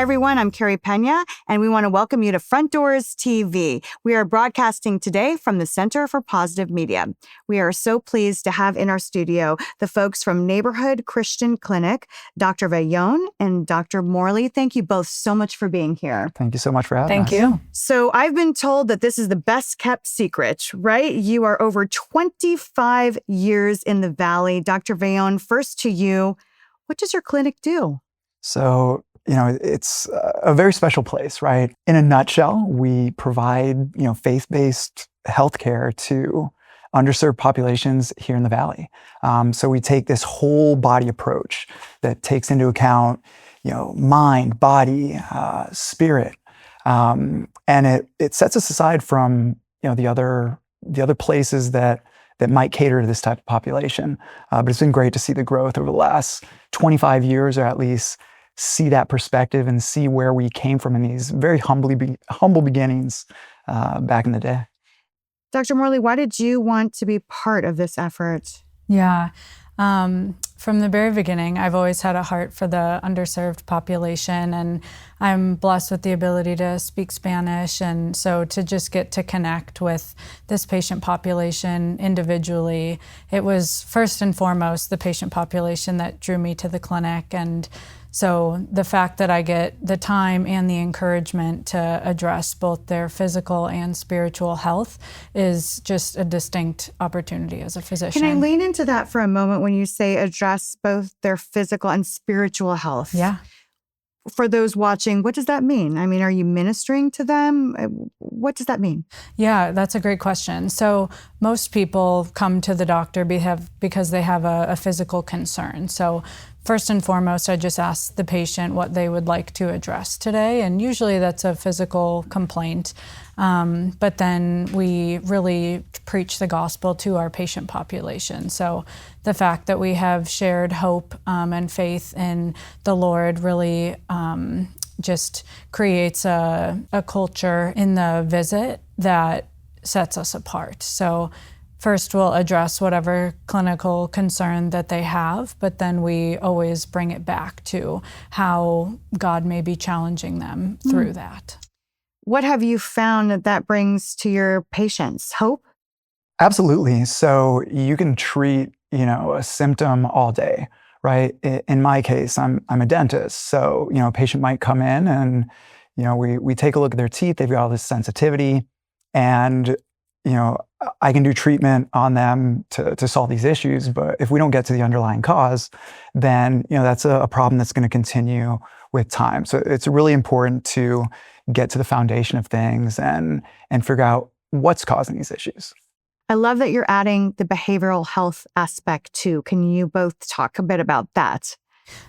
Hi, everyone. I'm Carey Peña, and we want to welcome you to Front Doors TV. We are broadcasting today from the Center for Positive Media. We are so pleased to have in our studio the folks from Neighborhood Christian Clinic, Dr. Vellen and Dr. Morley. Thank you both so much for being here. Thank you so much for having us. Thank you. So I've been told that this is the best kept secret, right? You are over 25 years in the Valley. Dr. Vellen, first to you, what does your clinic do? So, it's a very special place, right? In a nutshell, we provide, faith-based healthcare to underserved populations here in the Valley. So we take this whole body approach that takes into account, mind, body, spirit, and it sets us aside from, the other places that might cater to this type of population. But it's been great to see the growth over the last 25 years, or at least see that perspective and see where we came from in these very humble beginnings back in the day. Dr. Morley, why did you want to be part of this effort? Yeah. From the very beginning, I've always had a heart for the underserved population, and I'm blessed with the ability to speak Spanish. And so to just get to connect with this patient population individually, it was first and foremost the patient population that drew me to the clinic. And so the fact that I get the time and the encouragement to address both their physical and spiritual health is just a distinct opportunity as a physician. Can I lean into that for a moment when you say address both their physical and spiritual health? Yeah. For those watching, what does that mean? I mean, are you ministering to them? What does that mean? Yeah, that's a great question. So most people come to the doctor because they have a physical concern. So first and foremost, I just ask the patient what they would like to address today, and usually that's a physical complaint. But then we really preach the gospel to our patient population. So the fact that we have shared hope and faith in the Lord really just creates a culture in the visit that sets us apart. So first, we'll address whatever clinical concern that they have, but then we always bring it back to how God may be challenging them through that. What have you found that brings to your patients? Hope? Absolutely. So you can treat, a symptom all day, right? In my case, I'm a dentist. So, a patient might come in and, we take a look at their teeth. They've got all this sensitivity, and I can do treatment on them to solve these issues, but if we don't get to the underlying cause, then that's a problem that's going to continue with time. So it's really important to get to the foundation of things and figure out what's causing these issues. I love that you're adding the behavioral health aspect too. Can you both talk a bit about that?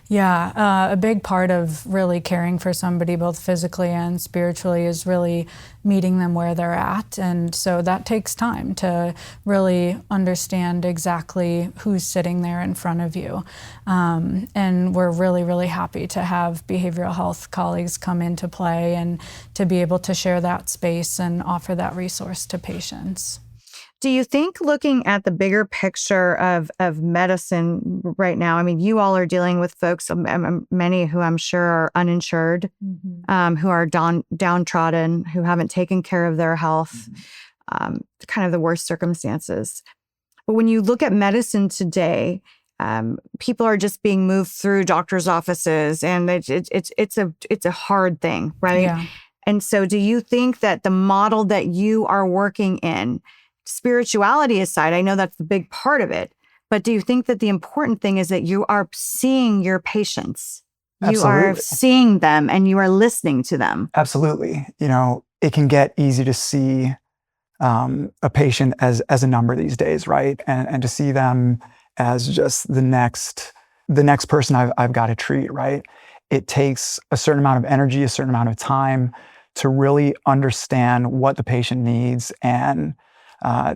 Yeah, a big part of really caring for somebody both physically and spiritually is really meeting them where they're at. And so that takes time to really understand exactly who's sitting there in front of you. And we're really, really happy to have behavioral health colleagues come into play and to be able to share that space and offer that resource to patients. Do you think, looking at the bigger picture of medicine right now, I mean, you all are dealing with folks, many who I'm sure are uninsured, who are downtrodden, who haven't taken care of their health, kind of the worst circumstances. But when you look at medicine today, people are just being moved through doctors' offices, and it's a hard thing, right? Yeah. And so do you think that the model that you are working in, spirituality aside, I know that's the big part of it, but do you think that the important thing is that you are seeing your patients? Absolutely. You are seeing them and you are listening to them. Absolutely. It can get easy to see a patient as a number these days, right? And to see them as just the next person I've got to treat, right? It takes a certain amount of energy, a certain amount of time to really understand what the patient needs and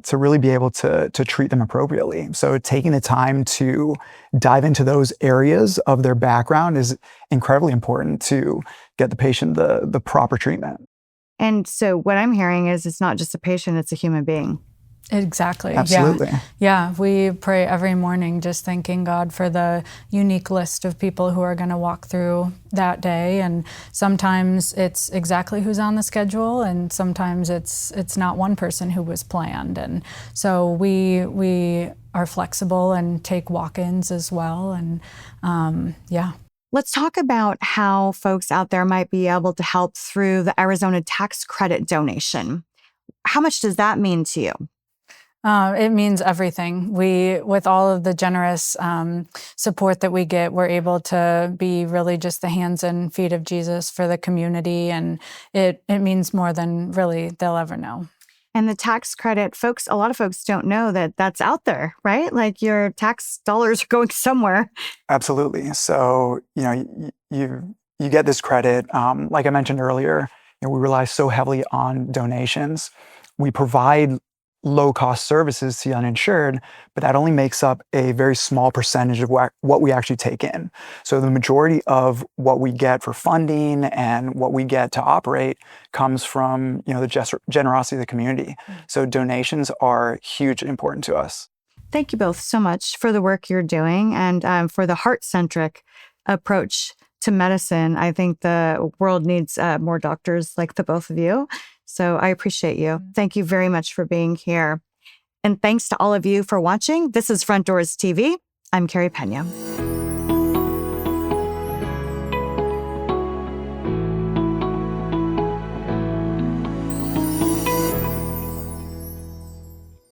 to really be able to treat them appropriately. So taking the time to dive into those areas of their background is incredibly important to get the patient the proper treatment. And so what I'm hearing is it's not just a patient, it's a human being. Exactly. Absolutely. Yeah, we pray every morning just thanking God for the unique list of people who are going to walk through that day. And sometimes it's exactly who's on the schedule, and sometimes it's not one person who was planned. And so we are flexible and take walk-ins as well. And yeah. Let's talk about how folks out there might be able to help through the Arizona tax credit donation. How much does that mean to you? It means everything. With all of the generous support that we get, we're able to be really just the hands and feet of Jesus for the community, and it means more than really they'll ever know. And the tax credit, a lot of folks don't know that that's out there, right? Like your tax dollars are going somewhere. Absolutely. So, you get this credit. Like I mentioned earlier, we rely so heavily on donations. We provide low-cost services to the uninsured, but that only makes up a very small percentage of what we actually take in. So the majority of what we get for funding and what we get to operate comes from the generosity of the community. So donations are hugely important to us. Thank you both so much for the work you're doing and for the heart-centric approach to medicine. I think the world needs more doctors like the both of you. So I appreciate you. Thank you very much for being here. And thanks to all of you for watching. This is Front Doors TV. I'm Carey Peña.